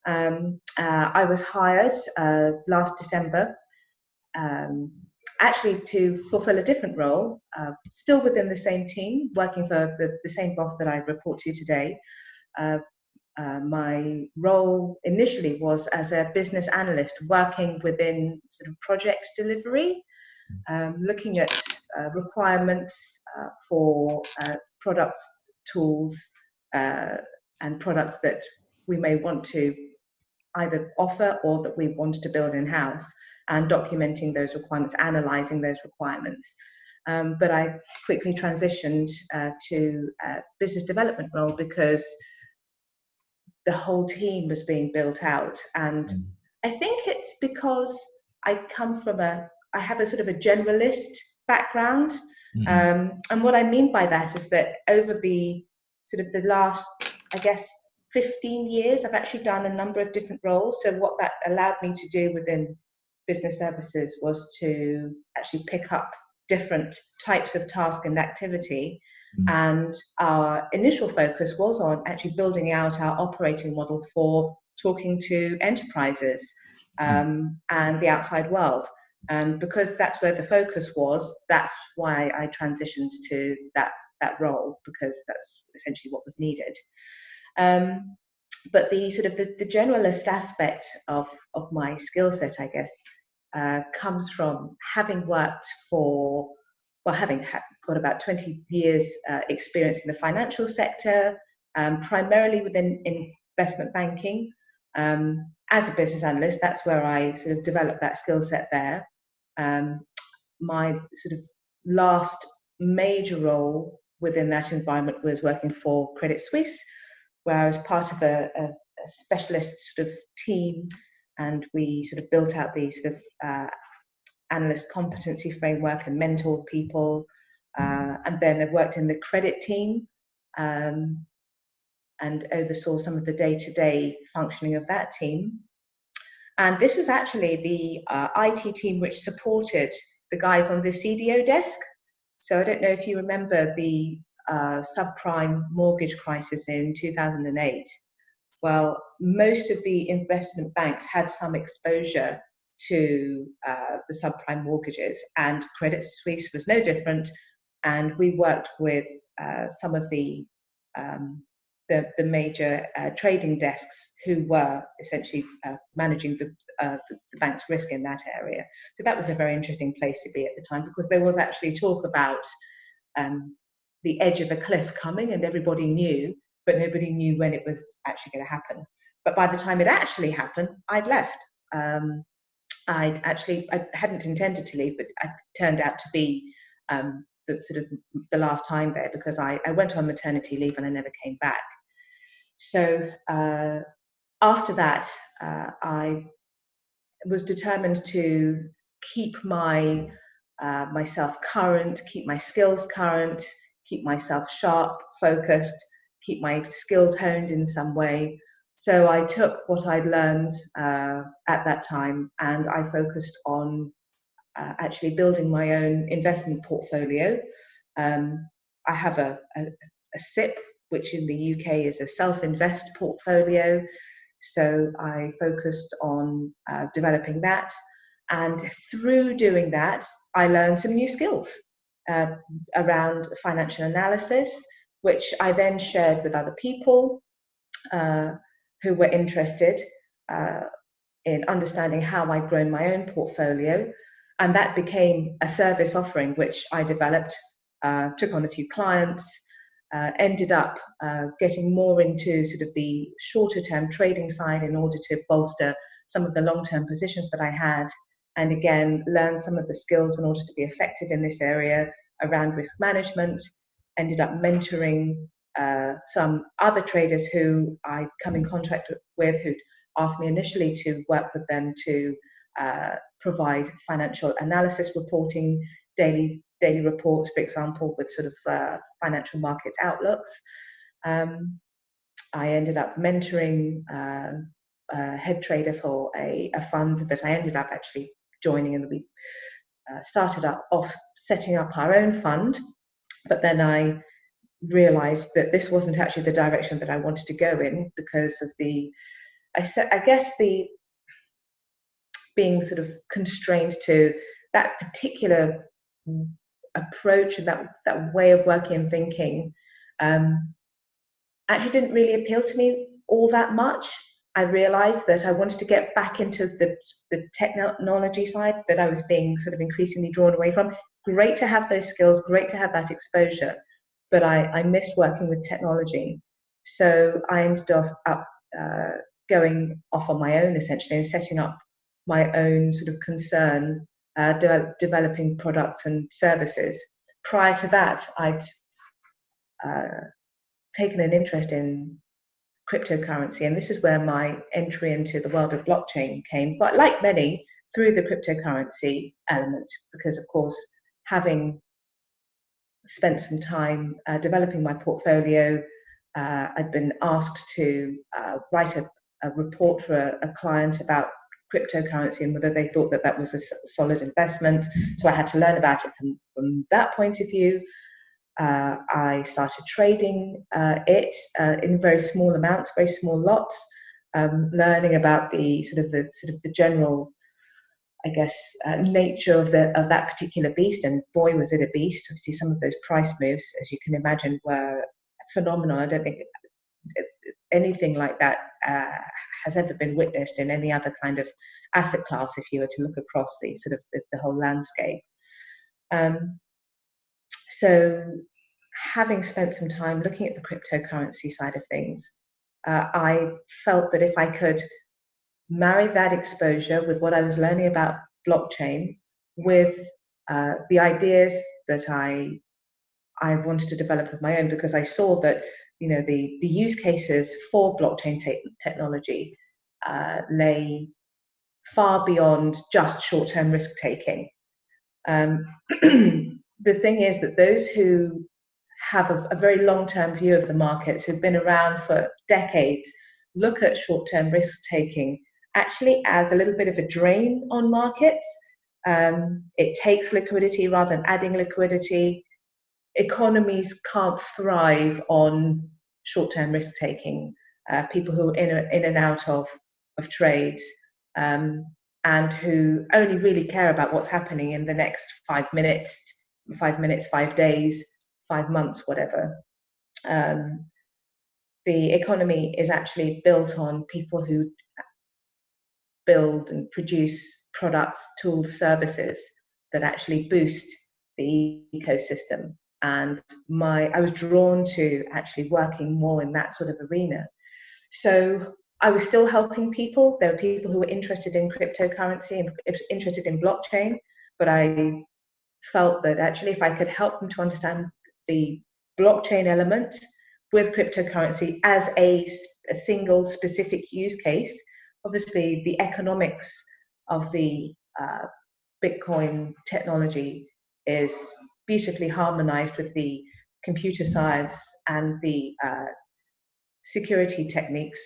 I was hired last December, actually to fulfill a different role, still within the same team, working for the same boss that I report to today. My role initially was as a business analyst, working within sort of project delivery, looking at requirements for products, tools, and products that we may want to either offer or that we wanted to build in-house, and documenting those requirements, analyzing those requirements. But I quickly transitioned to a business development role because the whole team was being built out. And I think it's because I have a sort of a generalist background. And what I mean by that is that over the sort of the last, I guess, 15 years, I've actually done a number of different roles. So what that allowed me to do within business services was to actually pick up different types of task and activity. And our initial focus was on actually building out our operating model for talking to enterprises and the outside world. And because that's where the focus was, that's why I transitioned to that role, because that's essentially what was needed. But the sort of the generalist aspect of my skill set, I guess, comes from having worked for, having got about 20 years experience in the financial sector, primarily within investment banking. As a business analyst, that's where I sort of developed that skill set there. My sort of last major role within that environment was working for Credit Suisse, where I was part of a specialist sort of team, and we sort of built out the sort of analyst competency framework and mentored people. And then I worked in the credit team and oversaw some of the day-to-day functioning of that team. And this was actually the IT team which supported the guys on the CDO desk. So I don't know if you remember the subprime mortgage crisis in 2008. Well, most of the investment banks had some exposure to the subprime mortgages, and Credit Suisse was no different. And we worked with some of the major trading desks who were essentially managing the bank's risk in that area. So that was a very interesting place to be at the time, because there was actually talk about the edge of a cliff coming, and everybody knew, but nobody knew when it was actually going to happen. But by the time it actually happened, I'd left. I hadn't intended to leave, but it turned out to be the last time there, because I went on maternity leave and I never came back. So after that, I was determined to keep myself current, keep my skills current, keep myself sharp, focused, keep my skills honed in some way. So I took what I'd learned at that time, and I focused on actually building my own investment portfolio. I have a SIP, which in the UK is a self-invest portfolio. So I focused on developing that. And through doing that, I learned some new skills around financial analysis, which I then shared with other people who were interested in understanding how I'd grown my own portfolio. And that became a service offering, which I developed, took on a few clients, ended up getting more into sort of the shorter term trading side in order to bolster some of the long-term positions that I had. And again, learn some of the skills in order to be effective in this area around risk management. Ended up mentoring some other traders who I'd come in contact with, who'd asked me initially to work with them to provide financial analysis reporting, daily reports, for example, with sort of financial markets outlooks. I ended up mentoring a head trader for a fund that I ended up actually joining, and we started off setting up our own fund. But then I realized that this wasn't actually the direction that I wanted to go in, because of the I guess the being sort of constrained to that particular approach and that way of working and thinking actually didn't really appeal to me all that much. I realized that I wanted to get back into the technology side that I was being sort of increasingly drawn away from. Great to have those skills, great to have that exposure, but I missed working with technology. So I ended up going off on my own, essentially, and setting up my own sort of concern, developing products and services. Prior to that, I'd taken an interest in cryptocurrency, and this is where my entry into the world of blockchain came, but like many, through the cryptocurrency element, because of course, having spent some time developing my portfolio, I'd been asked to write a report for a client about cryptocurrency and whether they thought that that was a solid investment. So I had to learn about it from that point of view. I started trading it in very small amounts, very small lots, learning about the general, I guess, nature of that particular beast. And boy, was it a beast! Obviously, some of those price moves, as you can imagine, were phenomenal. I don't think anything like that has ever been witnessed in any other kind of asset class. If you were to look across the whole landscape. So having spent some time looking at the cryptocurrency side of things, I felt that if I could marry that exposure with what I was learning about blockchain with the ideas that I wanted to develop of my own, because I saw that the use cases for blockchain technology lay far beyond just short-term risk taking. The thing is that those who have a very long-term view of the markets, who've been around for decades, look at short-term risk-taking actually as a little bit of a drain on markets. It takes liquidity rather than adding liquidity. Economies can't thrive on short-term risk-taking. People who are in and out of trades, and who only really care about what's happening in the next 5 minutes, 5 days, 5 months, whatever. The economy is actually built on people who build and produce products, tools, services that actually boost the ecosystem. And I was drawn to actually working more in that sort of arena. So I was still helping people. There were people who were interested in cryptocurrency and interested in blockchain, but I felt that actually if I could help them to understand the blockchain element with cryptocurrency as a single specific use case, obviously the economics of the Bitcoin technology is beautifully harmonized with the computer science and the security techniques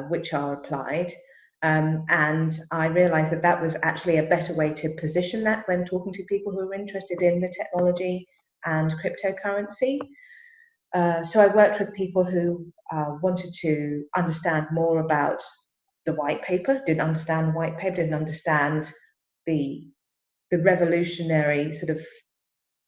which are applied. And I realized that that was actually a better way to position that when talking to people who are interested in the technology and cryptocurrency. So I worked with people who wanted to understand more about the white paper, didn't understand the white paper, didn't understand the revolutionary sort of,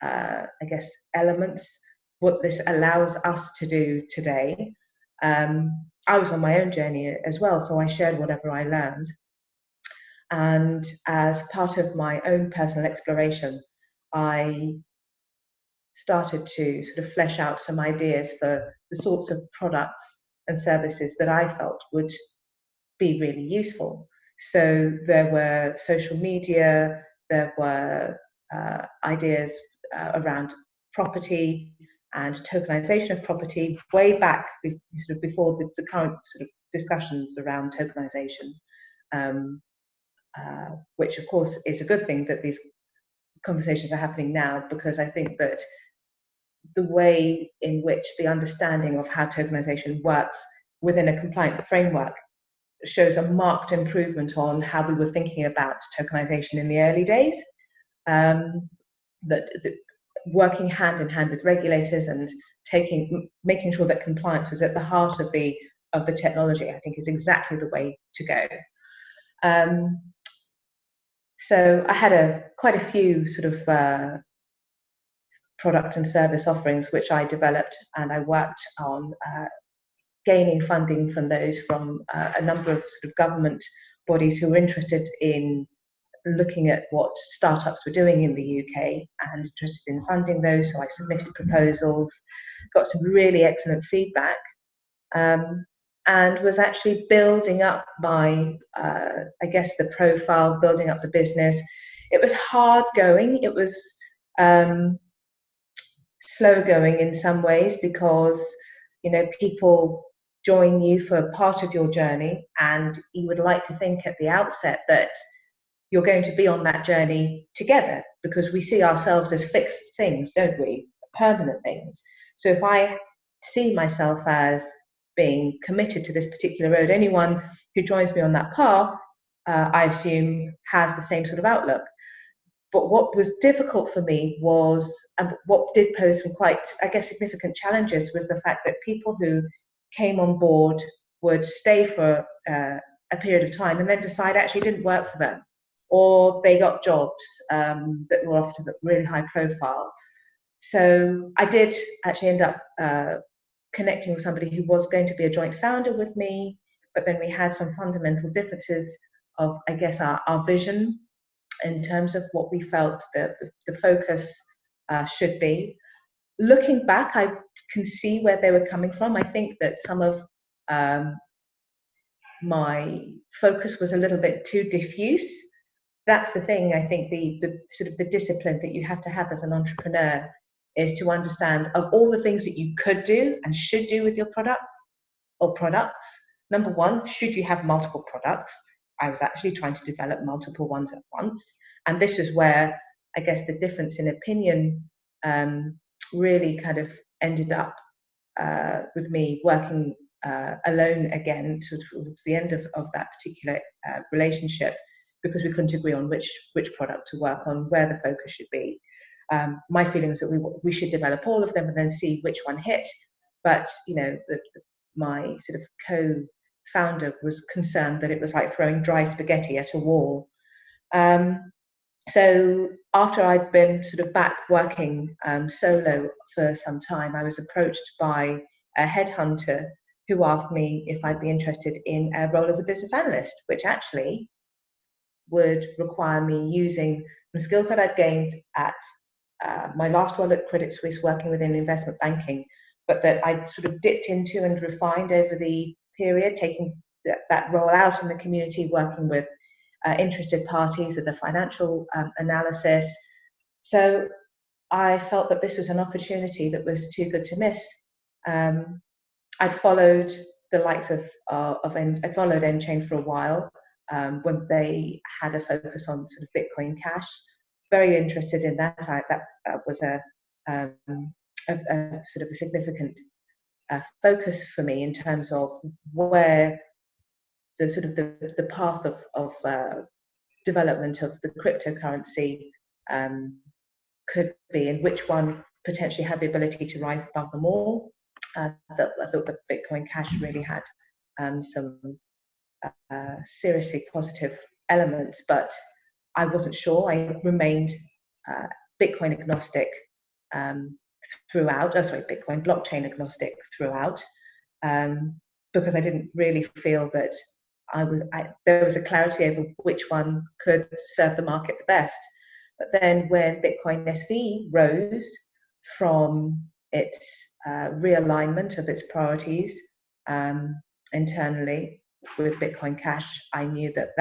I guess, elements, what this allows us to do today. I was on my own journey as well, so I shared whatever I learned. And as part of my own personal exploration, I started to sort of flesh out some ideas for the sorts of products and services that I felt would be really useful. So there were social media, there were ideas around property and tokenization of property way back sort of before the current sort of discussions around tokenization, which of course is a good thing that these conversations are happening now, because I think that the way in which the understanding of how tokenization works within a compliant framework shows a marked improvement on how we were thinking about tokenization in the early days. That working hand in hand with regulators and making sure that compliance was at the heart of the of the technology, I think, is exactly the way to go. So I had quite a few sort of product and service offerings which I developed, and I worked on gaining funding from those from a number of sort of government bodies who were interested in looking at what startups were doing in the UK and interested in funding those. So I submitted proposals, got some really excellent feedback, and was actually building up my, I guess, the profile, building up the business. It was hard going. It was slow going in some ways because, you know, people join you for part of your journey, and you would like to think at the outset that you're going to be on that journey together, because we see ourselves as fixed things, don't we? Permanent things. So if I see myself as being committed to this particular road, anyone who joins me on that path, I assume, has the same sort of outlook. But what was difficult for me was, and what did pose some quite, I guess, significant challenges, was the fact that people who came on board would stay for a period of time and then decide actually didn't work for them, or they got jobs that were often really high profile. So I did actually end up connecting with somebody who was going to be a joint founder with me, but then we had some fundamental differences of, I guess, our vision in terms of what we felt that the focus should be. Looking back, I can see where they were coming from. I think that some of my focus was a little bit too diffuse. That's the thing. I think the sort of the discipline that you have to have as an entrepreneur is to understand, of all the things that you could do and should do with your product or products, number one, should you have multiple products? I was actually trying to develop multiple ones at once. And this is where, I guess, the difference in opinion really kind of ended up with me working alone again towards the end of that particular relationship, because we couldn't agree on which product to work on, where the focus should be. My feeling is that we should develop all of them and then see which one hit. But, you know, my sort of co-founder was concerned that it was like throwing dry spaghetti at a wall. So after I'd been sort of back working solo for some time, I was approached by a headhunter who asked me if I'd be interested in a role as a business analyst, which actually would require me using the skills that I'd gained at my last role at Credit Suisse, working within investment banking, but that I'd sort of dipped into and refined over the period, taking that role out in the community, working with interested parties with the financial analysis. So I felt that this was an opportunity that was too good to miss. I'd followed the likes of I followed nChain for a while when they had a focus on sort of Bitcoin Cash. Very interested in that. That was a sort of a significant focus for me in terms of where the sort of the path of development of the cryptocurrency could be, and which one potentially had the ability to rise above them all. I thought that Bitcoin Cash really had some seriously positive elements, but I wasn't sure. I remained Bitcoin agnostic throughout. Bitcoin blockchain agnostic throughout, because I didn't really feel that there was a clarity over which one could serve the market the best. But then when Bitcoin SV rose from its realignment of its priorities internally with Bitcoin Cash, I knew that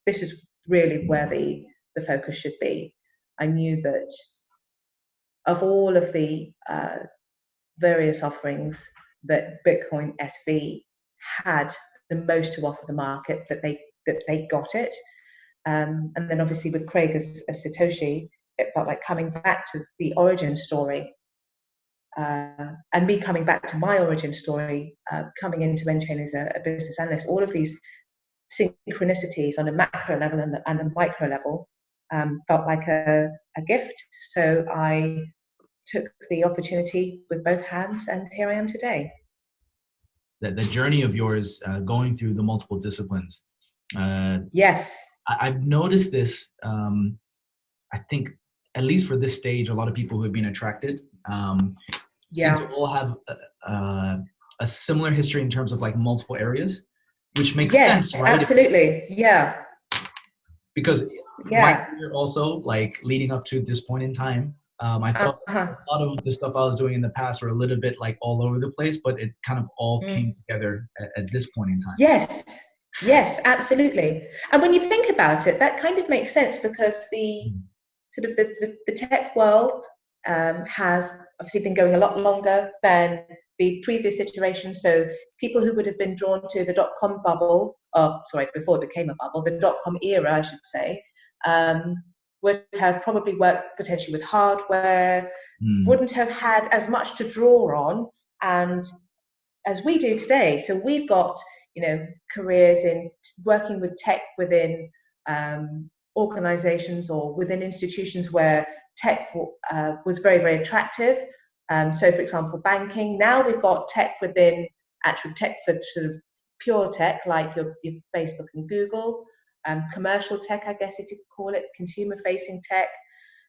this is really where the focus should be. I knew that of all of the various offerings, that Bitcoin SV had the most to offer the market, that they got it. And then obviously with Craig as Satoshi, it felt like coming back to the origin story, and me coming back to my origin story, coming into nChain as a business analyst. All of these synchronicities on a macro level and a micro level felt like a gift. So I took the opportunity with both hands, and here I am today. the journey of yours going through the multiple disciplines. Yes. I've noticed this. I think at least for this stage, a lot of people who have been attracted seem to all have a similar history in terms of like multiple areas, which makes sense, right? Absolutely. Yeah. Because my career also, like leading up to this point in time, I felt a lot of the stuff I was doing in the past were a little bit like all over the place, but it kind of all came together at this point in time. Yes, absolutely. And when you think about it, that kind of makes sense, because the sort of the tech world has obviously been going a lot longer than the previous iteration. So people who would have been drawn to the dot-com bubble, before it became a bubble, the dot-com era, I should say, would have probably worked potentially with hardware, wouldn't have had as much to draw on and as we do today. So we've got, careers in working with tech within organizations or within institutions where tech was very, very attractive. So, for example, banking. Now we've got tech within actual tech for sort of pure tech, like your Facebook and Google. Commercial tech, I guess, if you could call it, consumer-facing tech.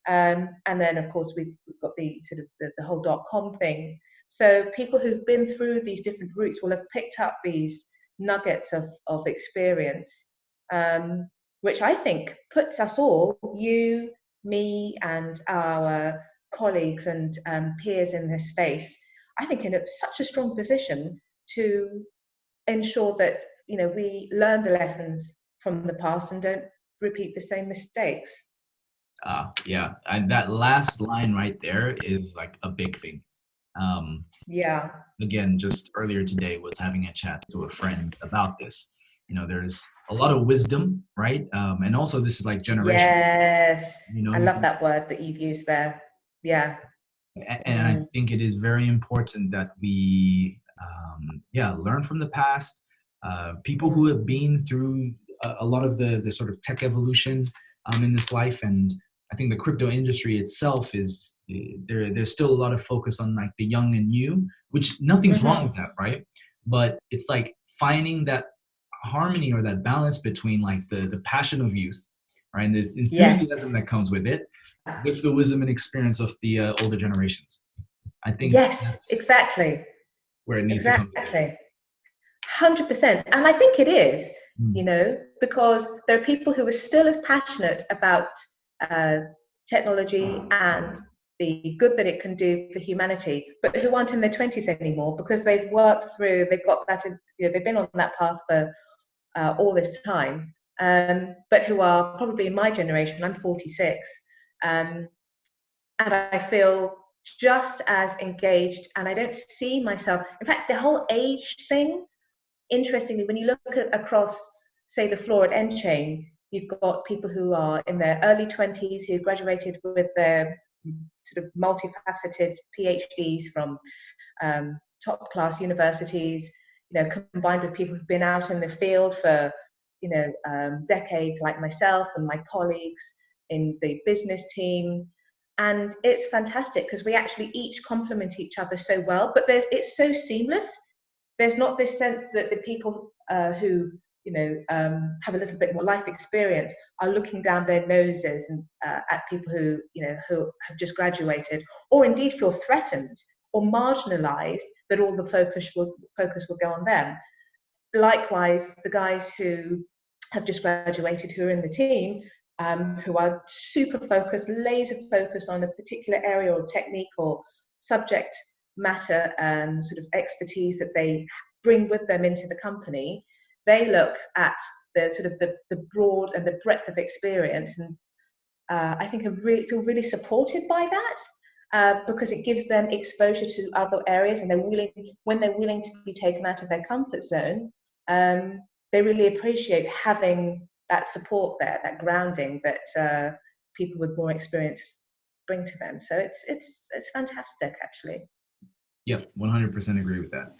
And then, of course, we've got the sort of the whole .com thing. So people who've been through these different routes will have picked up these nuggets of experience, which I think puts us all, you, me, and our colleagues and peers in this space, I think in such a strong position to ensure that, we learn the lessons from the past and don't repeat the same mistakes. Yeah, and that last line right there is like a big thing. Again, just earlier today was having a chat to a friend about this. There's a lot of wisdom, right? And also this is like generational. Yes, I love that word that you've used there. Yeah. And I think it is very important that we, learn from the past. People who have been through a lot of the sort of tech evolution in this life, and I think the crypto industry itself is there's still a lot of focus on like the young and new, which nothing's wrong with that, right? But it's like finding that harmony or that balance between like the passion of youth, right, and the enthusiasm that comes with it, with the wisdom and experience of the older generations. I think that's exactly where it needs to come. 100%, and I think it is, because there are people who are still as passionate about technology and the good that it can do for humanity, but who aren't in their 20s anymore because they've worked through, they've got that, they've been on that path for all this time, but who are probably in my generation. I'm 46, and I feel just as engaged, and I don't see myself, in fact, the whole age thing, interestingly, when you look across, say, the floor at nChain, you've got people who are in their early 20s who graduated with their sort of multifaceted PhDs from top class universities, combined with people who've been out in the field for, decades, like myself and my colleagues in the business team. And it's fantastic because we actually each complement each other so well, but it's so seamless. There's not this sense that the people who have a little bit more life experience are looking down their noses and at people who have just graduated, or indeed feel threatened or marginalized, that all the focus will go on them. Likewise, the guys who have just graduated, who are in the team, who are super focused, laser focused on a particular area or technique or subject matter and sort of expertise that they bring with them into the company, they look at the sort of the broad and the breadth of experience, and I think feel really supported by that, because it gives them exposure to other areas, and when they're willing to be taken out of their comfort zone, they really appreciate having that support there, that grounding that people with more experience bring to them. So it's fantastic, actually. Yep, 100% agree with that.